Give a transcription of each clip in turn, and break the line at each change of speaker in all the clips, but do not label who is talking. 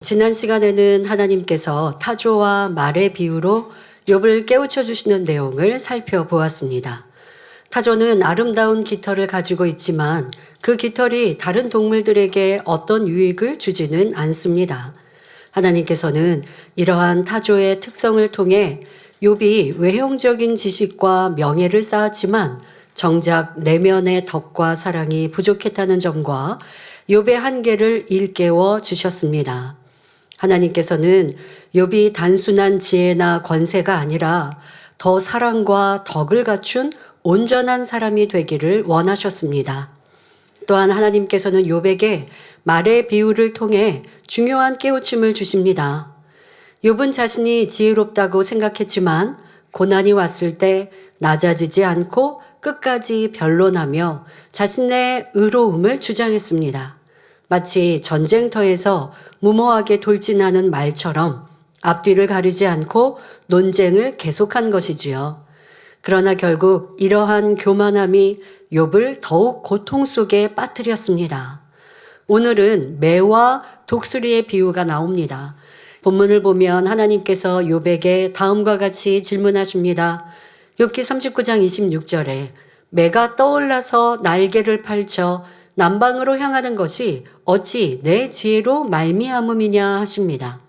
지난 시간에는 하나님께서 타조와 말의 비유로 욥을 깨우쳐 주시는 내용을 살펴보았습니다. 타조는 아름다운 깃털을 가지고 있지만 그 깃털이 다른 동물들에게 어떤 유익을 주지는 않습니다. 하나님께서는 이러한 타조의 특성을 통해 욥이 외형적인 지식과 명예를 쌓았지만 정작 내면의 덕과 사랑이 부족했다는 점과 욥의 한계를 일깨워 주셨습니다. 하나님께서는 욥이 단순한 지혜나 권세가 아니라 더 사랑과 덕을 갖춘 온전한 사람이 되기를 원하셨습니다. 또한 하나님께서는 욥에게 말의 비유를 통해 중요한 깨우침을 주십니다. 욥은 자신이 지혜롭다고 생각했지만 고난이 왔을 때 낮아지지 않고 끝까지 변론하며 자신의 의로움을 주장했습니다. 마치 전쟁터에서 무모하게 돌진하는 말처럼 앞뒤를 가리지 않고 논쟁을 계속한 것이지요. 그러나 결국 이러한 교만함이 욥을 더욱 고통 속에 빠뜨렸습니다. 오늘은 매와 독수리의 비유가 나옵니다. 본문을 보면 하나님께서 욥에게 다음과 같이 질문하십니다. 욥기 39장 26절에 매가 떠올라서 날개를 펼쳐 남방으로 향하는 것이 어찌 내 지혜로 말미암음이냐 하십니다.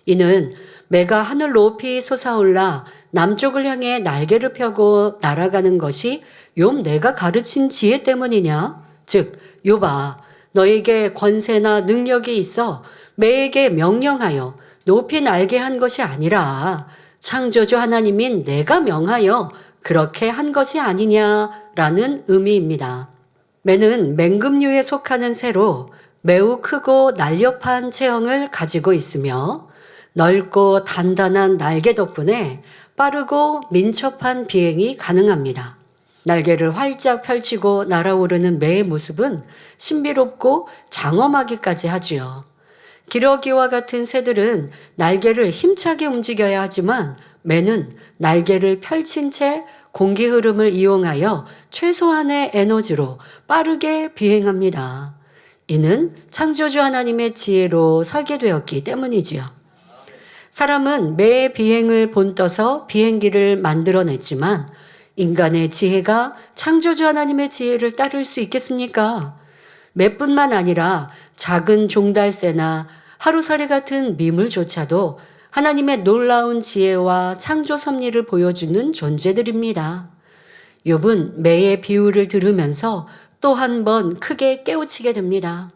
이는 매가 하늘 높이 솟아올라 남쪽을 향해 날개를 펴고 날아가는 것이 욥 내가 가르친 지혜 때문이냐? 즉 욥아 너에게 권세나 능력이 있어 매에게 명령하여 높이 날게 한 것이 아니라 창조주 하나님인 내가 명하여 그렇게 한 것이 아니냐라는 의미입니다. 매는 맹금류에 속하는 새로 매우 크고 날렵한 체형을 가지고 있으며 넓고 단단한 날개 덕분에 빠르고 민첩한 비행이 가능합니다. 날개를 활짝 펼치고 날아오르는 매의 모습은 신비롭고 장엄하기까지 하지요. 기러기와 같은 새들은 날개를 힘차게 움직여야 하지만 매는 날개를 펼친 채 공기 흐름을 이용하여 최소한의 에너지로 빠르게 비행합니다. 이는 창조주 하나님의 지혜로 설계되었기 때문이지요. 사람은 매의 비행을 본떠서 비행기를 만들어냈지만 인간의 지혜가 창조주 하나님의 지혜를 따를 수 있겠습니까? 매뿐만 아니라 작은 종달새나 하루살이 같은 미물조차도 하나님의 놀라운 지혜와 창조 섭리를 보여주는 존재들입니다. 욥은 매의 비유를 들으면서 또 한 번 크게 깨우치게 됩니다.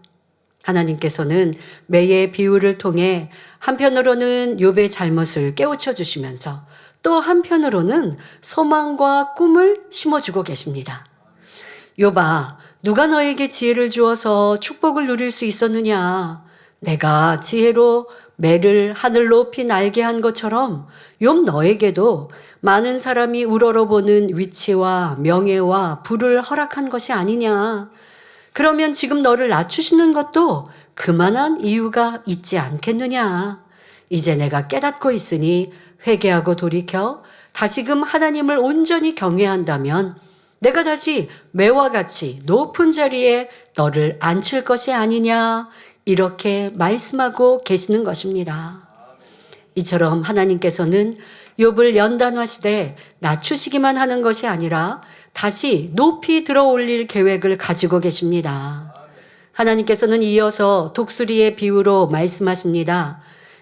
하나님께서는 매의 비유를 통해 한편으로는 욥의 잘못을 깨우쳐 주시면서 또 한편으로는 소망과 꿈을 심어주고 계십니다. 욥아, 누가 너에게 지혜를 주어서 축복을 누릴 수 있었느냐? 내가 지혜로 매를 하늘 높이 날게 한 것처럼 욥 너에게도 많은 사람이 우러러보는 위치와 명예와 부를 허락한 것이 아니냐. 그러면 지금 너를 낮추시는 것도 그만한 이유가 있지 않겠느냐. 이제 내가 깨닫고 있으니 회개하고 돌이켜 다시금 하나님을 온전히 경외한다면 내가 다시 매와 같이 높은 자리에 너를 앉힐 것이 아니냐. 이렇게 말씀하고 계시는 것입니다. 이처럼 하나님께서는 욥을 연단하시되 낮추시기만 하는 것이 아니라 다시 높이 들어 올릴 계획을 가지고 계십니다. 하나님께서는 이어서 독수리의 비유로 말씀하십니다.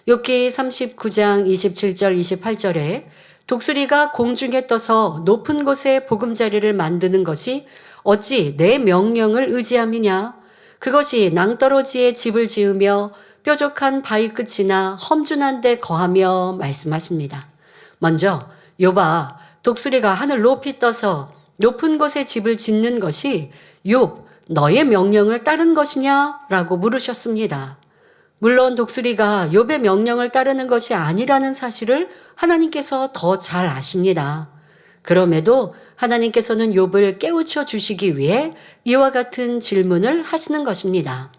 욥기 39장 27절 28절에 독수리가 공중에 떠서 높은 곳에 보금자리를 만드는 것이 어찌 내 명령을 의지함이냐? 그것이 낭떠러지에 집을 지으며 뾰족한 바위 끝이나 험준한 데 거하며 말씀하십니다. 먼저 욥아, 독수리가 하늘 높이 떠서 높은 곳에 집을 짓는 것이 욥, 너의 명령을 따른 것이냐? 라고 물으셨습니다. 물론 독수리가 욥의 명령을 따르는 것이 아니라는 사실을 하나님께서 더 잘 아십니다. 그럼에도 하나님께서는 욥을 깨우쳐 주시기 위해 이와 같은 질문을 하시는 것입니다.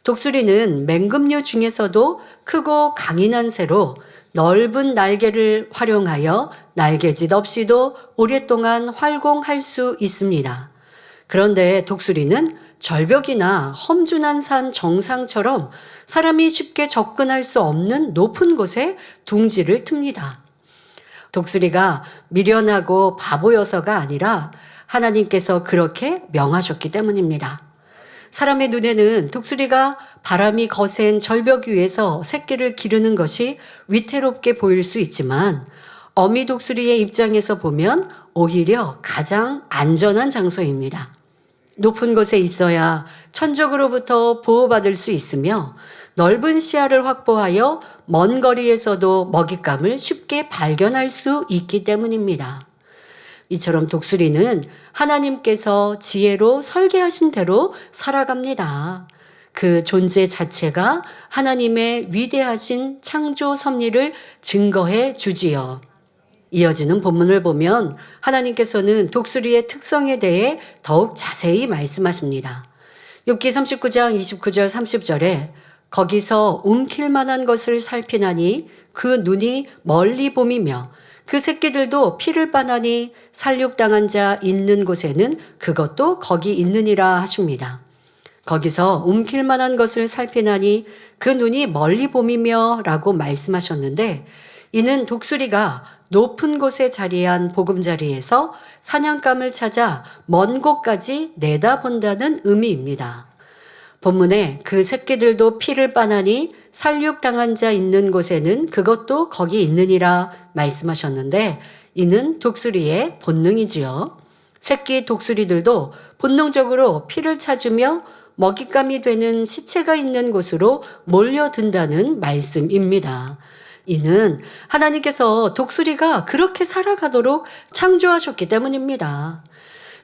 독수리는 맹금류 중에서도 크고 강인한 새로 넓은 날개를 활용하여 날개짓 없이도 오랫동안 활공할 수 있습니다. 그런데 독수리는 절벽이나 험준한 산 정상처럼 사람이 쉽게 접근할 수 없는 높은 곳에 둥지를 틉니다. 독수리가 미련하고 바보여서가 아니라 하나님께서 그렇게 명하셨기 때문입니다. 사람의 눈에는 독수리가 바람이 거센 절벽 위에서 새끼를 기르는 것이 위태롭게 보일 수 있지만 어미 독수리의 입장에서 보면 오히려 가장 안전한 장소입니다. 높은 곳에 있어야 천적으로부터 보호받을 수 있으며 넓은 시야를 확보하여 먼 거리에서도 먹잇감을 쉽게 발견할 수 있기 때문입니다. 이처럼 독수리는 하나님께서 지혜로 설계하신 대로 살아갑니다. 그 존재 자체가 하나님의 위대하신 창조 섭리를 증거해 주지요. 이어지는 본문을 보면 하나님께서는 독수리의 특성에 대해 더욱 자세히 말씀하십니다. 욥기 39장 29절 30절에 거기서 움킬 만한 것을 살피나니 그 눈이 멀리 봄이며 그 새끼들도 피를 빠나니 살육당한 자 있는 곳에는 그것도 거기 있느니라 하십니다. 거기서 움킬 만한 것을 살피나니 그 눈이 멀리 봄이며 라고 말씀하셨는데 이는 독수리가 높은 곳에 자리한 보금자리에서 사냥감을 찾아 먼 곳까지 내다본다는 의미입니다. 본문에 그 새끼들도 피를 빠나니 살육당한 자 있는 곳에는 그것도 거기 있느니라 말씀하셨는데 이는 독수리의 본능이지요. 새끼 독수리들도 본능적으로 피를 찾으며 먹잇감이 되는 시체가 있는 곳으로 몰려든다는 말씀입니다. 이는 하나님께서 독수리가 그렇게 살아가도록 창조하셨기 때문입니다.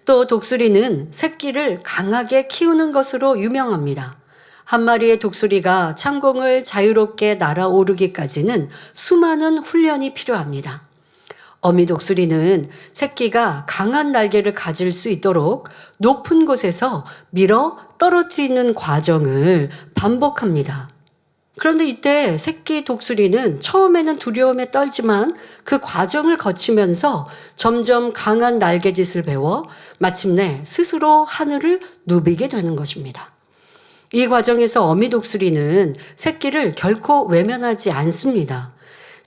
또 독수리는 새끼를 강하게 키우는 것으로 유명합니다. 한 마리의 독수리가 창공을 자유롭게 날아오르기까지는 수많은 훈련이 필요합니다. 어미 독수리는 새끼가 강한 날개를 가질 수 있도록 높은 곳에서 밀어 떨어뜨리는 과정을 반복합니다. 그런데 이때 새끼 독수리는 처음에는 두려움에 떨지만 그 과정을 거치면서 점점 강한 날개짓을 배워 마침내 스스로 하늘을 누비게 되는 것입니다. 이 과정에서 어미 독수리는 새끼를 결코 외면하지 않습니다.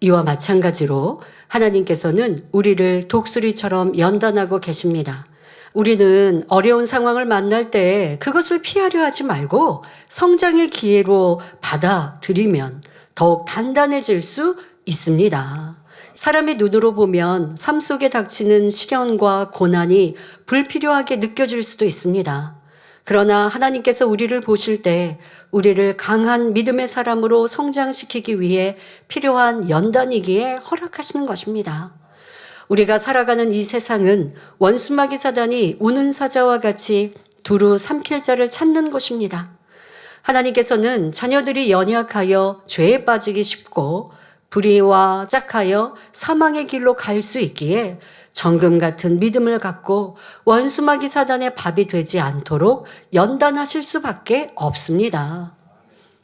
이와 마찬가지로 하나님께서는 우리를 독수리처럼 연단하고 계십니다. 우리는 어려운 상황을 만날 때 그것을 피하려 하지 말고 성장의 기회로 받아들이면 더욱 단단해질 수 있습니다. 사람의 눈으로 보면 삶 속에 닥치는 시련과 고난이 불필요하게 느껴질 수도 있습니다. 그러나 하나님께서 우리를 보실 때 우리를 강한 믿음의 사람으로 성장시키기 위해 필요한 연단이기에 허락하시는 것입니다. 우리가 살아가는 이 세상은 원수마귀 사단이 우는 사자와 같이 두루 삼킬 자를 찾는 곳입니다. 하나님께서는 자녀들이 연약하여 죄에 빠지기 쉽고 불의와 짝하여 사망의 길로 갈 수 있기에 정금 같은 믿음을 갖고 원수마귀 사단의 밥이 되지 않도록 연단하실 수밖에 없습니다.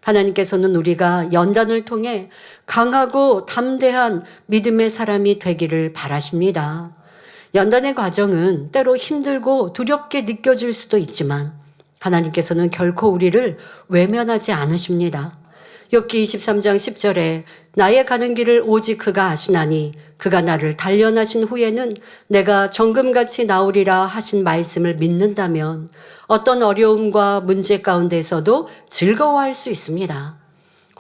하나님께서는 우리가 연단을 통해 강하고 담대한 믿음의 사람이 되기를 바라십니다. 연단의 과정은 때로 힘들고 두렵게 느껴질 수도 있지만 하나님께서는 결코 우리를 외면하지 않으십니다. 욥기 23장 10절에 나의 가는 길을 오직 그가 아시나니 그가 나를 단련하신 후에는 내가 정금같이 나오리라 하신 말씀을 믿는다면 어떤 어려움과 문제 가운데서도 즐거워할 수 있습니다.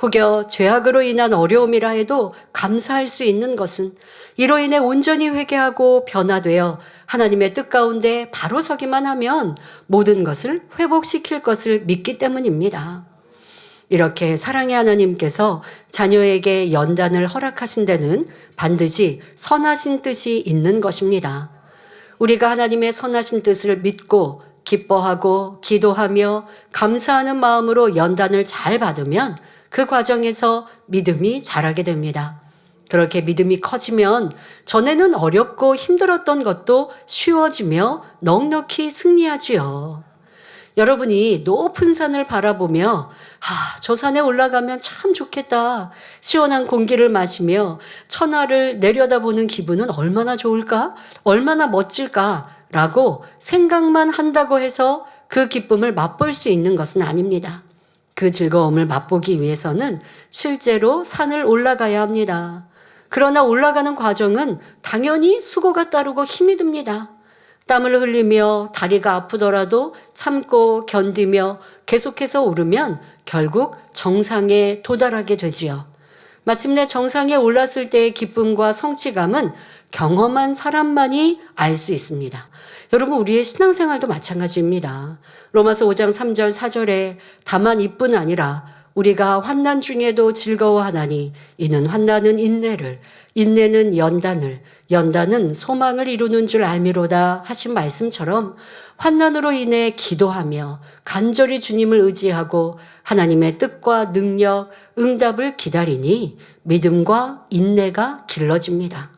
혹여 죄악으로 인한 어려움이라 해도 감사할 수 있는 것은 이로 인해 온전히 회개하고 변화되어 하나님의 뜻 가운데 바로 서기만 하면 모든 것을 회복시킬 것을 믿기 때문입니다. 이렇게 사랑의 하나님께서 자녀에게 연단을 허락하신 데는 반드시 선하신 뜻이 있는 것입니다. 우리가 하나님의 선하신 뜻을 믿고 기뻐하고 기도하며 감사하는 마음으로 연단을 잘 받으면 그 과정에서 믿음이 자라게 됩니다. 그렇게 믿음이 커지면 전에는 어렵고 힘들었던 것도 쉬워지며 넉넉히 승리하지요. 여러분이 높은 산을 바라보며 저 산에 올라가면 참 좋겠다. 시원한 공기를 마시며 천하를 내려다보는 기분은 얼마나 좋을까? 얼마나 멋질까? 라고 생각만 한다고 해서 그 기쁨을 맛볼 수 있는 것은 아닙니다. 그 즐거움을 맛보기 위해서는 실제로 산을 올라가야 합니다. 그러나 올라가는 과정은 당연히 수고가 따르고 힘이 듭니다. 땀을 흘리며 다리가 아프더라도 참고 견디며 계속해서 오르면 결국 정상에 도달하게 되지요. 마침내 정상에 올랐을 때의 기쁨과 성취감은 경험한 사람만이 알 수 있습니다. 여러분, 우리의 신앙생활도 마찬가지입니다. 로마서 5장 3절 4절에 다만 이뿐 아니라 우리가 환난 중에도 즐거워하나니 이는 환난은 인내를, 인내는 연단을, 연단은 소망을 이루는 줄 알미로다 하신 말씀처럼 환난으로 인해 기도하며 간절히 주님을 의지하고 하나님의 뜻과 능력, 응답을 기다리니 믿음과 인내가 길러집니다.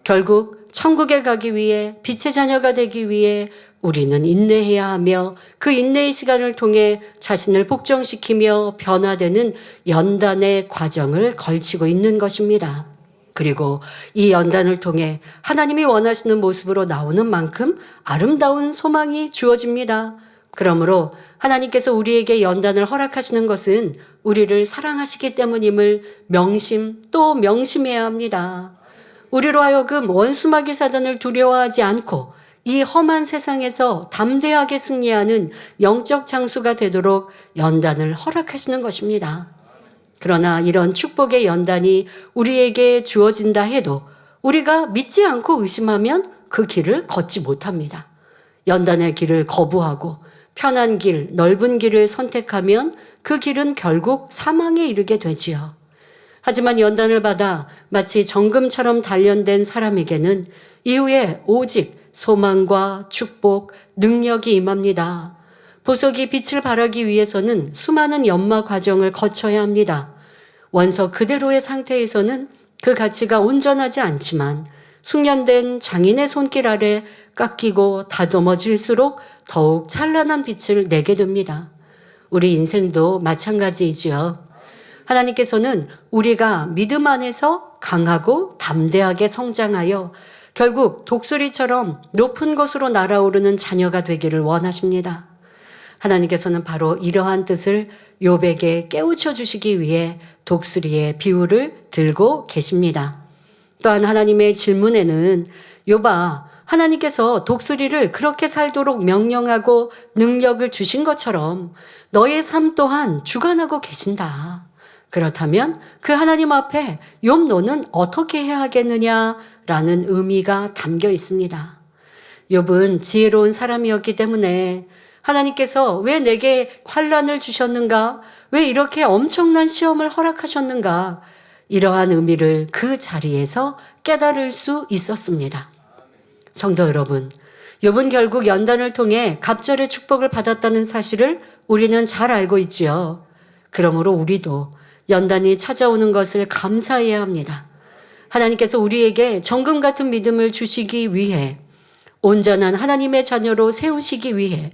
결국 천국에 가기 위해 빛의 자녀가 되기 위해 우리는 인내해야 하며 그 인내의 시간을 통해 자신을 복종시키며 변화되는 연단의 과정을 걸치고 있는 것입니다. 그리고 이 연단을 통해 하나님이 원하시는 모습으로 나오는 만큼 아름다운 소망이 주어집니다. 그러므로 하나님께서 우리에게 연단을 허락하시는 것은 우리를 사랑하시기 때문임을 명심 또 명심해야 합니다. 우리로 하여금 원수마귀 사단을 두려워하지 않고 이 험한 세상에서 담대하게 승리하는 영적 장수가 되도록 연단을 허락하시는 것입니다. 그러나 이런 축복의 연단이 우리에게 주어진다 해도 우리가 믿지 않고 의심하면 그 길을 걷지 못합니다. 연단의 길을 거부하고 편한 길, 넓은 길을 선택하면 그 길은 결국 사망에 이르게 되지요. 하지만 연단을 받아 마치 정금처럼 단련된 사람에게는 이후에 오직 소망과 축복, 능력이 임합니다. 보석이 빛을 발하기 위해서는 수많은 연마 과정을 거쳐야 합니다. 원석 그대로의 상태에서는 그 가치가 온전하지 않지만 숙련된 장인의 손길 아래 깎이고 다듬어질수록 더욱 찬란한 빛을 내게 됩니다. 우리 인생도 마찬가지이지요. 하나님께서는 우리가 믿음 안에서 강하고 담대하게 성장하여 결국 독수리처럼 높은 곳으로 날아오르는 자녀가 되기를 원하십니다. 하나님께서는 바로 이러한 뜻을 욥에게 깨우쳐 주시기 위해 독수리의 비유를 들고 계십니다. 또한 하나님의 질문에는 욥아, 하나님께서 독수리를 그렇게 살도록 명령하고 능력을 주신 것처럼 너의 삶 또한 주관하고 계신다. 그렇다면 그 하나님 앞에 욥 너는 어떻게 해야 하겠느냐라는 의미가 담겨 있습니다. 욥은 지혜로운 사람이었기 때문에 하나님께서 왜 내게 환난을 주셨는가? 왜 이렇게 엄청난 시험을 허락하셨는가? 이러한 의미를 그 자리에서 깨달을 수 있었습니다. 성도 여러분, 욥은 결국 연단을 통해 갑절의 축복을 받았다는 사실을 우리는 잘 알고 있지요. 그러므로 우리도 연단이 찾아오는 것을 감사해야 합니다. 하나님께서 우리에게 정금 같은 믿음을 주시기 위해 온전한 하나님의 자녀로 세우시기 위해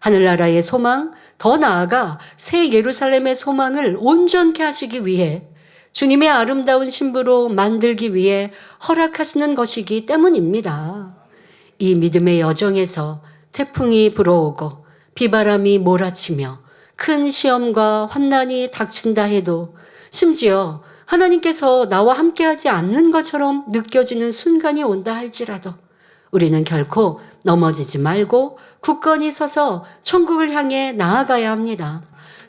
하늘나라의 소망, 더 나아가 새 예루살렘의 소망을 온전케 하시기 위해 주님의 아름다운 신부로 만들기 위해 허락하시는 것이기 때문입니다. 이 믿음의 여정에서 태풍이 불어오고 비바람이 몰아치며 큰 시험과 환난이 닥친다 해도 심지어 하나님께서 나와 함께하지 않는 것처럼 느껴지는 순간이 온다 할지라도 우리는 결코 넘어지지 말고 굳건히 서서 천국을 향해 나아가야 합니다.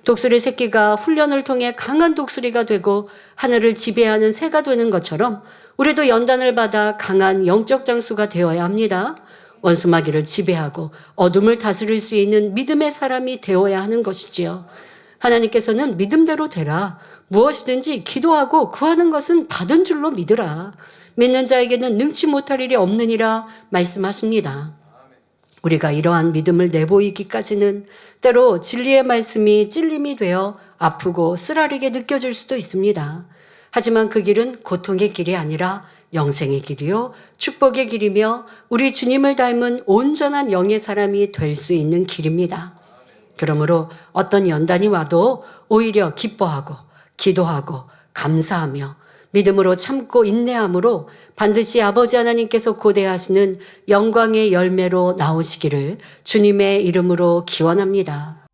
독수리 새끼가 훈련을 통해 강한 독수리가 되고 하늘을 지배하는 새가 되는 것처럼 우리도 연단을 받아 강한 영적 장수가 되어야 합니다. 원수마귀를 지배하고 어둠을 다스릴 수 있는 믿음의 사람이 되어야 하는 것이지요. 하나님께서는 믿음대로 되라. 무엇이든지 기도하고 구하는 것은 받은 줄로 믿으라. 믿는 자에게는 능치 못할 일이 없느니라 말씀하십니다. 우리가 이러한 믿음을 내보이기까지는 때로 진리의 말씀이 찔림이 되어 아프고 쓰라리게 느껴질 수도 있습니다. 하지만 그 길은 고통의 길이 아니라 영생의 길이요 축복의 길이며 우리 주님을 닮은 온전한 영의 사람이 될 수 있는 길입니다. 그러므로 어떤 연단이 와도 오히려 기뻐하고 기도하고 감사하며 믿음으로 참고 인내함으로 반드시 아버지 하나님께서 고대하시는 영광의 열매로 나오시기를 주님의 이름으로 기원합니다.